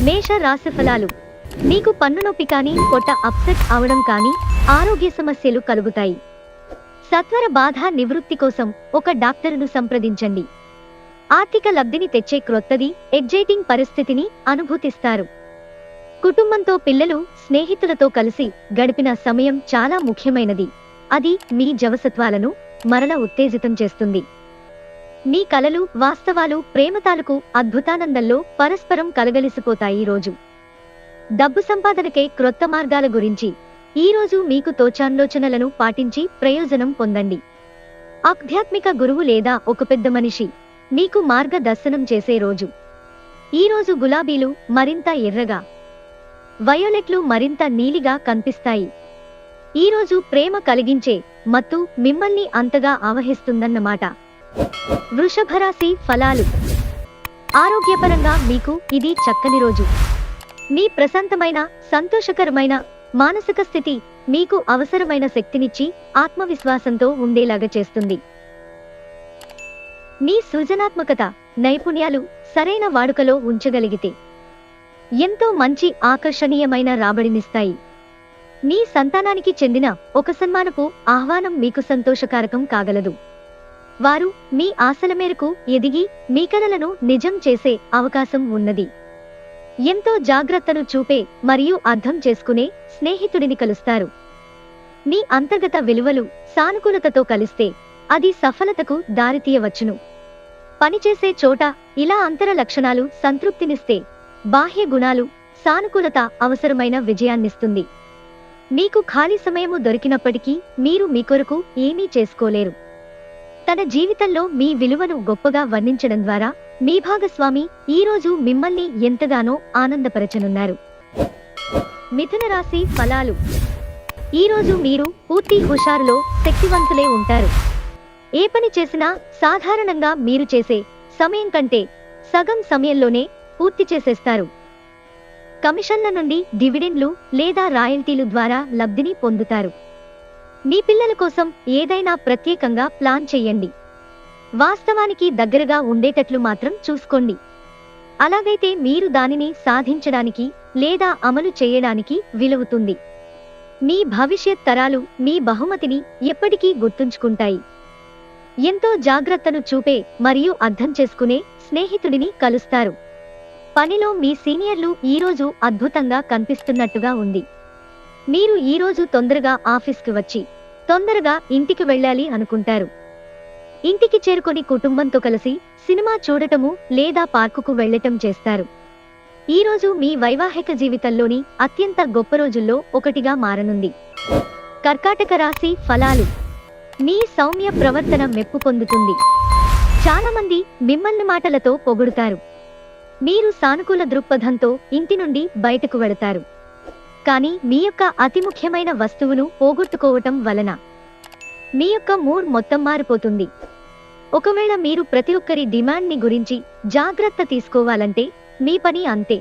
మేష రాశి ఫలాలు. మీకు పన్ను నొప్పి కానీ, పొట్ట అప్సెట్ అవడం కానీ, ఆరోగ్య సమస్యలు కలుగుతాయి. సత్వర బాధ నివృత్తి కోసం ఒక డాక్టరును సంప్రదించండి. ఆర్థిక లబ్ధిని తెచ్చే క్రొత్తది, ఎగ్జైటింగ్ పరిస్థితిని అనుభూతిస్తారు. కుటుంబంతో, పిల్లలు, స్నేహితులతో కలిసి గడిపిన సమయం చాలా ముఖ్యమైనది. అది మీ జవసత్వాలను మరల ఉత్తేజితం చేస్తుంది. మీ కలలు, వాస్తవాలు, ప్రేమతాలకు అద్భుతానందంలో పరస్పరం కలగలిసిపోతాయి. ఈ రోజు డబ్బు సంపాదనకే క్రొత్త మార్గాల గురించి ఈ రోజు మీకు తోచాలోచనలను పాటించి ప్రయోజనం పొందండి. ఆధ్యాత్మిక గురువు లేదా ఒక పెద్ద మనిషి మీకు మార్గదర్శనం చేసే రోజు. ఈ రోజు గులాబీలు మరింత ఎర్రగా, వయోలెట్లు మరింత నీలిగా కనిపిస్తాయి. ఈ రోజు ప్రేమ కలిగించే మత్తు మిమ్మల్ని అంతగా ఆవహిస్తుందన్నమాట. వృషభ రాశి ఫలాలు. ఆరోగ్యపరంగా మీకు ఇది చక్కని రోజు. మీ ప్రశాంతమైన, సంతోషకరమైన మానసిక స్థితి మీకు అవసరమైన శక్తినిచ్చి ఆత్మవిశ్వాసంతో ఉండేలాగా చేస్తుంది. మీ సృజనాత్మకత, నైపుణ్యాలు సరైన వాడుకలో ఉంచగలిగితే ఎంతో మంచి ఆకర్షణీయమైన రాబడినిస్తాయి. మీ సంతానానికి చెందిన ఒక సన్మానపు ఆహ్వానం మీకు సంతోషకారకం కాగలదు. వారు మీ ఆశల మేరకు ఎదిగి మీ కలలను నిజం చేసే అవకాశం ఉన్నది. ఎంతో జాగ్రత్తను చూపే మరియు అర్థం చేసుకునే స్నేహితుడిని కలుస్తారు. మీ అంతర్గత విలువలు సానుకూలతతో కలిస్తే అది సఫలతకు దారితీయవచ్చును. పనిచేసే చోట ఇలా అంతర లక్షణాలు సంతృప్తినిస్తే బాహ్య గుణాలు, సానుకూలత అవసరమైన విజయాన్నిస్తుంది. మీకు ఖాళీ సమయము దొరికినప్పటికీ మీరు మీ కొరకు ఏమీ చేసుకోలేరు. తన జీవితంలో మీ విలువను గొప్పగా వర్ణించడం ద్వారా మీ భాగస్వామి ఈరోజు మిమ్మల్ని ఎంతగానో ఆనందపరచనున్నారు. మిథున రాశి ఫలాలు. ఈరోజు మీరు పూర్తి హుషారులో శక్తివంతులే ఉంటారు. ఏ పని చేసినా సాధారణంగా మీరు చేసే సమయం కంటే సగం సమయంలోనే పూర్తి చేసేస్తారు. కమిషన్ల నుండి డివిడెండ్లు లేదా రాయల్టీలు ద్వారా లబ్ధిని పొందుతారు. మీ పిల్లల కోసం ఏదైనా ప్రత్యేకంగా ప్లాన్ చేయండి. వాస్తవానికి దగ్గరగా ఉండేటట్లు మాత్రం చూసుకోండి. అలాగైతే మీరు దానిని సాధించడానికి లేదా అమలు చేయడానికి వీలవుతుంది. మీ భవిష్యత్ తరాలు మీ బహుమతిని ఎప్పటికీ గుర్తుంచుకుంటాయి. ఎంతో జాగ్రత్తను చూపే మరియు అర్థం చేసుకునే స్నేహితుడిని కలుస్తారు. పనిలో మీ సీనియర్లు ఈరోజు అద్భుతంగా కనిపిస్తున్నట్టుగా ఉంది. మీరు ఈరోజు తొందరగా ఆఫీస్కి వచ్చి తొందరగా ఇంటికి వెళ్ళాలి అనుకుంటారు. ఇంటికి చేరుకొని కుటుంబంతో కలిసి సినిమా చూడటము లేదా పార్కుకు వెళ్లటం చేస్తారు. ఈరోజు మీ వైవాహిక జీవితంలోని అత్యంత గొప్ప రోజుల్లో ఒకటిగా మారనుంది. కర్కాటక రాశి ఫలాలు. మీ సౌమ్య ప్రవర్తన మెప్పు పొందుతుంది. చాలా మంది మిమ్మల్ని మాటలతో పొగుడుతారు. మీరు సానుకూల దృక్పథంతో ఇంటి నుండి బయటకు వెళతారు. కానీ మీ యొక్క అతి ముఖ్యమైన వస్తువును పోగొట్టుకోవటం వలన మీ యొక్క మూడ్ మొత్తం మారిపోతుంది. ఒకవేళ మీరు ప్రతి ఒక్కరి డిమాండ్ని గురించి జాగ్రత్త తీసుకోవాలంటే మీ పని అంతే.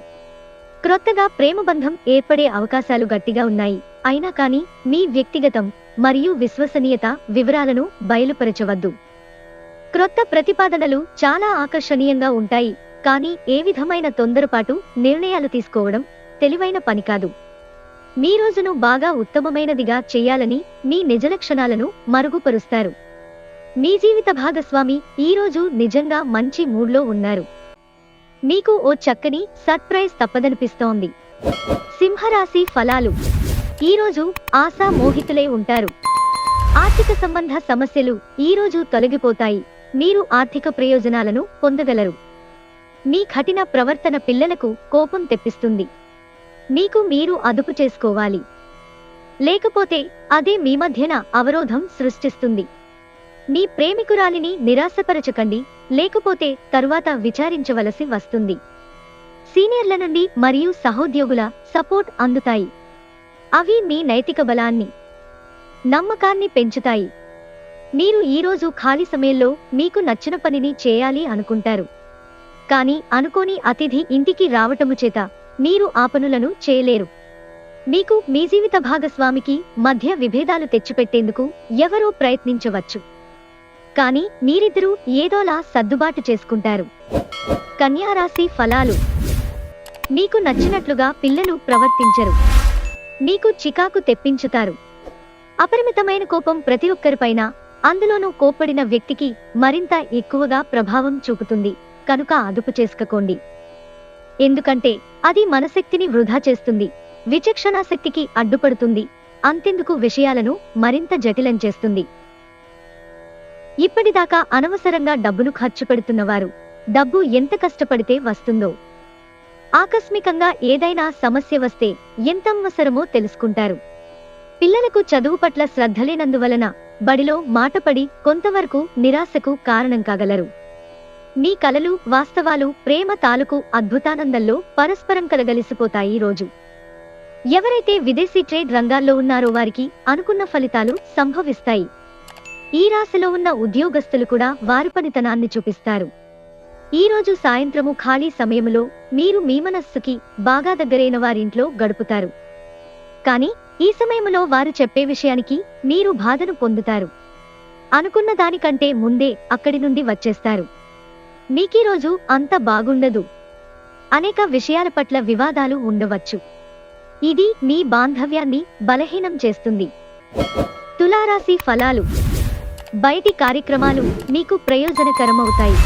క్రొత్తగా ప్రేమబంధం ఏర్పడే అవకాశాలు గట్టిగా ఉన్నాయి. అయినా కానీ మీ వ్యక్తిగతం మరియు విశ్వసనీయత వివరాలను బయలుపరచవద్దు. క్రొత్త ప్రతిపాదనలు చాలా ఆకర్షణీయంగా ఉంటాయి, కానీ ఏ విధమైన తొందరపాటు నిర్ణయాలు తీసుకోవడం తెలివైన పని కాదు. మీ రోజును బాగా ఉత్తమమైనదిగా చేయాలని మీ నిజ లక్షణాలను మరుగుపరుస్తారు. మీ జీవిత భాగస్వామి ఈరోజు నిజంగా మంచి మూడ్లో ఉన్నారు. మీకు ఓ చక్కని సర్ప్రైజ్ తప్పదనిపిస్తోంది. సింహరాశి ఫలాలు. ఈరోజు ఆశా మోహితులై ఉంటారు. ఆర్థిక సంబంధ సమస్యలు ఈరోజు తొలగిపోతాయి. మీరు ఆర్థిక ప్రయోజనాలను పొందగలరు. మీ కఠిన ప్రవర్తన పిల్లలకు కోపం తెప్పిస్తుంది. మీకు మీరు అదుపు చేసుకోవాలి, లేకపోతే అదే మీ మధ్యన అవరోధం సృష్టిస్తుంది. మీ ప్రేమికురాలిని నిరాశపరచకండి, లేకపోతే తరువాత విచారించవలసి వస్తుంది. సీనియర్ల నుండి మరియు సహోద్యోగుల సపోర్ట్ అందుతాయి. అవి మీ నైతిక బలాన్ని, నమ్మకాన్ని పెంచుతాయి. మీరు ఈరోజు ఖాళీ సమయంలో మీకు నచ్చిన పనిని చేయాలి అనుకుంటారు. కానీ అనుకోని అతిథి ఇంటికి రావటము చేత మీరు ఆ పనులను చేయలేరు. మీకు మీ జీవిత భాగస్వామికి మధ్య విభేదాలు తెచ్చిపెట్టేందుకు ఎవరో ప్రయత్నించవచ్చు, కానీ మీరిద్దరూ ఏదోలా సర్దుబాటు చేసుకుంటారు. కన్యా రాశి ఫలాలు. మీకు నచ్చినట్లుగా పిల్లలు ప్రవర్తించరు. మీకు చికాకు తెప్పించుతారు. అపరిమితమైన కోపం ప్రతి ఒక్కరిపైన, అందులోనూ కోప్పడిన వ్యక్తికి మరింత ఎక్కువగా ప్రభావం చూపుతుంది. కనుక అదుపు చేసుకోండి. ఎందుకంటే అది మనశక్తిని వృధా చేస్తుంది, విచక్షణాశక్తికి అడ్డుపడుతుంది, అంతెందుకు విషయాలను మరింత జటిలం చేస్తుంది. ఇప్పటిదాకా అనవసరంగా డబ్బును ఖర్చు పెడుతున్నవారు, డబ్బు ఎంత కష్టపడితే వస్తుందో, ఆకస్మికంగా ఏదైనా సమస్య వస్తే ఎంత అవసరమో తెలుసుకుంటారు. పిల్లలకు చదువు పట్ల శ్రద్ధలేనందువలన బడిలో మాటపడి కొంతవరకు నిరాశకు కారణం కాగలరు. మీ కలలు, వాస్తవాలు, ప్రేమ తాలూకు అద్భుతానందంలో పరస్పరం కలగలిసిపోతాయి. రోజు ఎవరైతే విదేశీ ట్రేడ్ రంగాల్లో ఉన్నారో వారికి అనుకున్న ఫలితాలు సంభవిస్తాయి. ఈ రాశిలో ఉన్న ఉద్యోగస్తులు కూడా వారి పనితనాన్ని చూపిస్తారు. ఈ రోజు సాయంత్రము ఖాళీ సమయములో మీరు మీ మనస్సుకి బాగా దగ్గరైన వారింట్లో గడుపుతారు. కానీ ఈ సమయంలో వారు చెప్పే విషయానికి మీరు బాధను పొందుతారు. అనుకున్న దానికంటే ముందే అక్కడి నుండి వచ్చేస్తారు. మీకీ రోజు అంత బాగుండదు. అనేక విషయాల పట్ల వివాదాలు ఉండవచ్చు. ఇది మీ బాంధవ్యాన్ని బలహీనం చేస్తుంది. తులారాశి ఫలాలు. బయటి కార్యక్రమాలు మీకు ప్రయోజనకరమవుతాయి.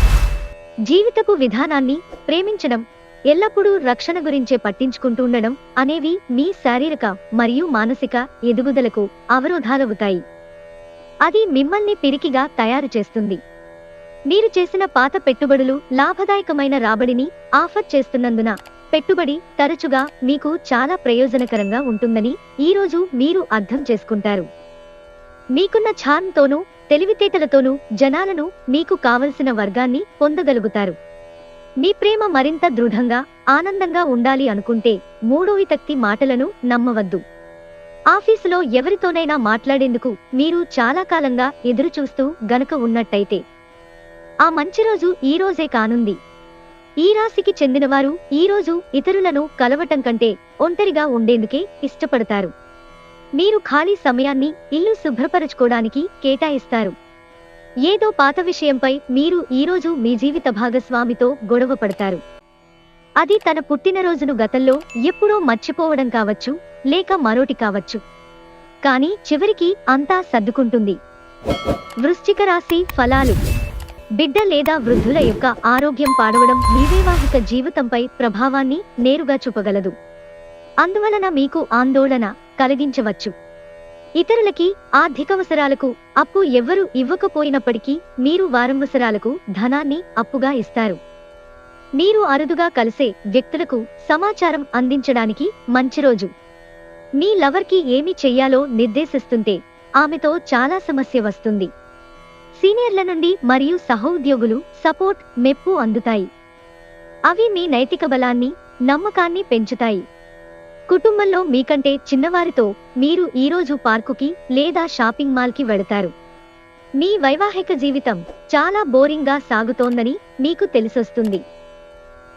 జీవితపు విధానాన్ని, ప్రేమించడం, ఎల్లప్పుడూ రక్షణ గురించే పట్టించుకుంటుండడం అనేవి మీ శారీరక మరియు మానసిక ఎదుగుదలకు అవరోధాలవుతాయి. అది మిమ్మల్ని పిరికిగా తయారు చేస్తుంది. మీరు చేసిన పాత పెట్టుబడులు లాభదాయకమైన రాబడిని ఆఫర్ చేస్తున్నందున పెట్టుబడి తరచుగా మీకు చాలా ప్రయోజనకరంగా ఉంటుందని ఈరోజు మీరు అర్థం చేసుకుంటారు. మీకున్న ఛాన్తోనూ తెలివితేటలతోనూ జనాలను మీకు కావలసిన వర్గాన్ని పొందగలుగుతారు. మీ ప్రేమ మరింత దృఢంగా, ఆనందంగా ఉండాలి అనుకుంటే మూడో వ్యక్తి మాటలను నమ్మవద్దు. ఆఫీసులో ఎవరితోనైనా మాట్లాడేందుకు మీరు చాలా కాలంగా ఎదురుచూస్తూ గనక ఉన్నట్టయితే ఆ మంచి రోజు ఈ రోజే కానుంది. ఈ రాశికి చెందినవారు ఈరోజు ఇతరులను కలవటం కంటే ఒంటరిగా ఉండేందుకే ఇష్టపడతారు. మీరు ఖాళీ సమయాన్ని ఇల్లు శుభ్రపరచుకోవడానికి కేటాయిస్తారు. ఏదో పాత విషయంపై మీరు ఈరోజు మీ జీవిత భాగస్వామితో గొడవ పడతారు. అది తన పుట్టినరోజును గతంలో ఎప్పుడో మర్చిపోవడం కావచ్చు, లేక మరోటి కావచ్చు. కానీ చివరికి అంతా సర్దుకుంటుంది. వృశ్చిక రాశి ఫలాలు. బిడ్డ లేదా వృద్ధుల యొక్క ఆరోగ్యం పాడవడం మీ వైవాహిక జీవితంపై ప్రభావాన్ని నేరుగా చూపగలదు. అందువలన మీకు ఆందోళన కలిగించవచ్చు. ఇతరులకి ఆర్థికవసరాలకు అప్పు ఎవ్వరూ ఇవ్వకపోయినప్పటికీ మీరు వారవసరాలకు ధనాన్ని అప్పుగా ఇస్తారు. మీరు అరుదుగా కలిసే వ్యక్తులకు సమాచారం అందించడానికి మంచి రోజు. మీ లవర్కి ఏమి చెయ్యాలో నిర్దేశిస్తుంటే ఆమెతో చాలా సమస్య వస్తుంది. సీనియర్ల నుండి మరియు సహోద్యోగులు సపోర్ట్, మెప్పు అందుతాయి. అవి మీ నైతిక బలాన్ని, నమ్మకాన్ని పెంచుతాయి. కుటుంబంలో మీకంటే చిన్నవారితో మీరు ఈరోజు పార్కుకి లేదా షాపింగ్ మాల్కి వెళతారు. మీ వైవాహిక జీవితం చాలా బోరింగ్గా సాగుతోందని మీకు తెలిసొస్తుంది.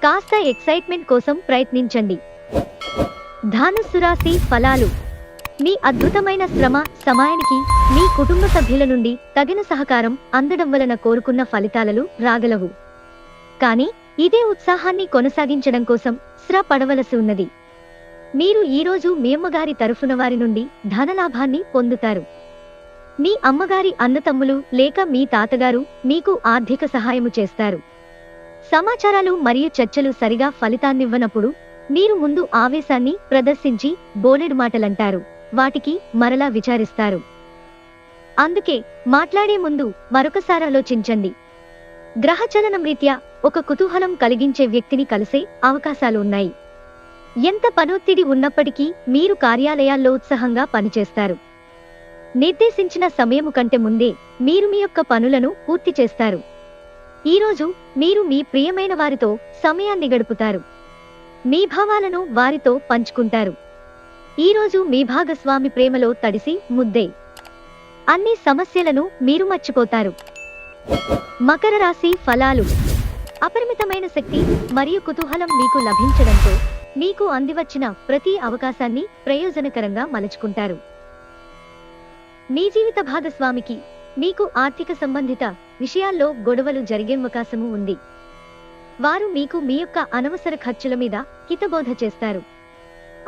కాస్త ఎక్సైట్మెంట్ కోసం ప్రయత్నించండి. ధనుస్సు రాశి ఫలాలు. మీ అద్భుతమైన శ్రమ సమయానికి మీ కుటుంబ సభ్యుల నుండి తగిన సహకారం అందడం వలన కోరుకున్న ఫలితాలు రాగలవు. కానీ ఇదే ఉత్సాహాన్ని కొనసాగించడం కోసం శ్రమ పడవలసి ఉన్నది. మీరు ఈరోజు మీ అమ్మగారి తరఫున వారి నుండి ధనలాభాన్ని పొందుతారు. మీ అమ్మగారి అన్నతమ్ములు లేక మీ తాతగారు మీకు ఆర్థిక సహాయము చేస్తారు. సమాచారాలు మరియు చర్చలు సరిగా ఫలితాన్నివ్వనప్పుడు మీరు ముందు ఆవేశాన్ని ప్రదర్శించి బోలెడు మాటలంటారు, వాటికి మరలా విచారిస్తారు. అందుకే మాట్లాడే ముందు మరొకసారి ఆలోచించండి. గ్రహచలనం రీత్యా ఒక కుతూహలం కలిగించే వ్యక్తిని కలిసే అవకాశాలు ఉన్నాయి. ఎంత పనొత్తిడి ఉన్నప్పటికీ మీరు కార్యాలయాల్లో ఉత్సాహంగా పనిచేస్తారు. నిర్దేశించిన సమయము కంటే ముందే మీరు మీ యొక్క పనులను పూర్తి చేస్తారు. ఈరోజు మీరు మీ ప్రియమైన వారితో సమయాన్ని గడుపుతారు. మీ భావాలను వారితో పంచుకుంటారు. ఈరోజు మీ భాగస్వామి ప్రేమలో తడిసి ముద్దే. అన్ని సమస్యలను మీరు మర్చిపోతారు. మకర రాశి ఫలాలు. అపరిమితమైన శక్తి మరియు కుతూహలం మీకు లభించడంతో మీకు అందివచ్చిన ప్రతి అవకాశాన్ని ప్రయోజనకరంగా మలుచుకుంటారు. మీ జీవిత భాగస్వామికి మీకు ఆర్థిక సంబంధిత విషయాల్లో గొడవలు జరిగే అవకాశము ఉంది. వారు మీకు మీ యొక్క అనవసర ఖర్చుల మీద హితబోధ చేస్తారు.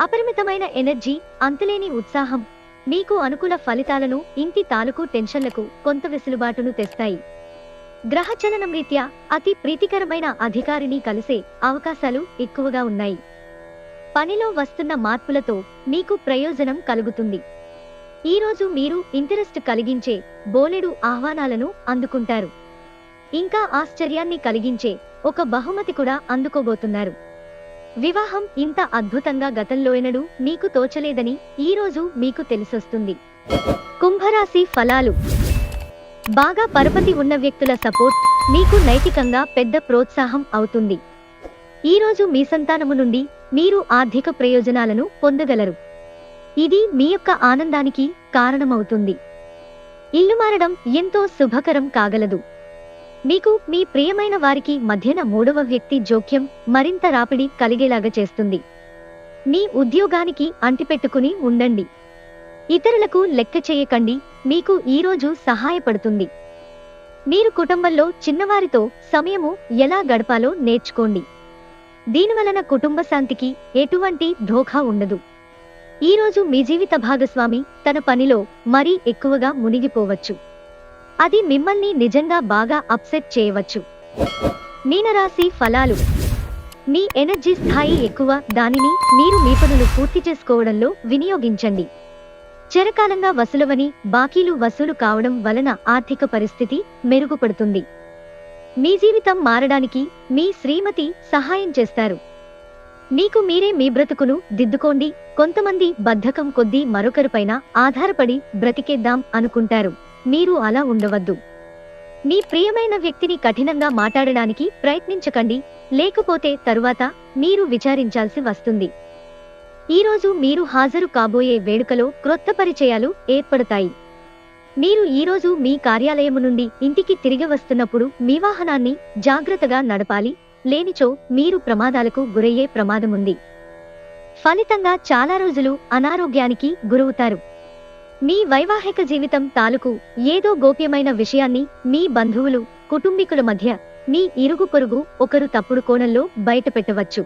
అపరిమితమైన ఎనర్జీ, అంతులేని ఉత్సాహం మీకు అనుకూల ఫలితాలను, ఇంటి తాలూకు టెన్షన్లకు కొంత వెసులుబాటును తెస్తాయి. గ్రహచలనం రీత్యా అతి ప్రీతికరమైన అధికారిని కలిసే అవకాశాలు ఎక్కువగా ఉన్నాయి. పనిలో వస్తున్న మార్పులతో మీకు ప్రయోజనం కలుగుతుంది. ఈరోజు మీరు ఇంట్రెస్ట్ కలిగించే బోలెడు ఆహ్వానాలను అందుకుంటారు. ఇంకా ఆశ్చర్యాన్ని కలిగించే ఒక బహుమతి కూడా అందుకోబోతున్నారు. వివాహం ఇంత అద్భుతంగా గతంలో ఎన్నడూ మీకు తోచలేదని ఈరోజు మీకు తెలిసొస్తుంది. కుంభరాశి ఫలాలు. బాగా పరపతి ఉన్న వ్యక్తుల సపోర్ట్ మీకు నైతికంగా పెద్ద ప్రోత్సాహం అవుతుంది. ఈరోజు మీ సంతానము నుండి మీరు ఆర్థిక ప్రయోజనాలను పొందగలరు. ఇది మీ యొక్క ఆనందానికి కారణమవుతుంది. ఇల్లు మారడం ఎంతో శుభకరం కాగలదు. మీకు మీ ప్రియమైన వారికి మధ్యన మూడవ వ్యక్తి జోక్యం మరింత రాపిడి కలిగేలాగా చేస్తుంది. మీ ఉద్యోగానికి అంటిపెట్టుకుని ఉండండి. ఇతరులకు లెక్క చేయకండి, మీకు ఈరోజు సహాయపడుతుంది. మీరు కుటుంబంలో చిన్నవారితో సమయము ఎలా గడపాలో నేర్చుకోండి. దీనివలన కుటుంబ శాంతికి ఎటువంటి ధోకా ఉండదు. ఈరోజు మీ జీవిత భాగస్వామి తన పనిలో మరీ ఎక్కువగా మునిగిపోవచ్చు. అది మిమ్మల్ని నిజంగా బాగా అప్సెట్ చేయవచ్చు. మీనరాశి ఫలాలు. మీ ఎనర్జీ స్థాయి ఎక్కువ, దానిని మీరు మీ పనులు పూర్తి చేసుకోవడంలో వినియోగించండి. చిరకాలంగా వసూలవని బాకీలు వసూలు కావడం వలన ఆర్థిక పరిస్థితి మెరుగుపడుతుంది. మీ జీవితం మారడానికి మీ శ్రీమతి సహాయం చేస్తారు. మీకు మీరే మీ బ్రతుకును దిద్దుకోండి. కొంతమంది బద్ధకం కొద్దీ మరొకరిపైన ఆధారపడి బ్రతికేద్దాం అనుకుంటారు. మీరు అలా ఉండవద్దు. మీ ప్రియమైన వ్యక్తిని కఠినంగా మాట్లాడడానికి ప్రయత్నించకండి, లేకపోతే తరువాత మీరు విచారించాల్సి వస్తుంది. ఈరోజు మీరు హాజరు కాబోయే వేడుకలో క్రొత్త పరిచయాలు ఏర్పడతాయి. మీరు ఈరోజు మీ కార్యాలయము నుండి ఇంటికి తిరిగి వస్తున్నప్పుడు మీ వాహనాన్ని జాగ్రత్తగా నడపాలి, లేనిచో మీరు ప్రమాదాలకు గురయ్యే ప్రమాదముంది. ఫలితంగా చాలా రోజులు అనారోగ్యానికి గురవుతారు. మీ వైవాహిక జీవితం తాలూకు ఏదో గోప్యమైన విషయాన్ని మీ బంధువులు, కుటుంబీకుల మధ్య, మీ ఇరుగు పొరుగు ఒకరు తప్పుడు కోణంలో బయటపెట్టవచ్చు.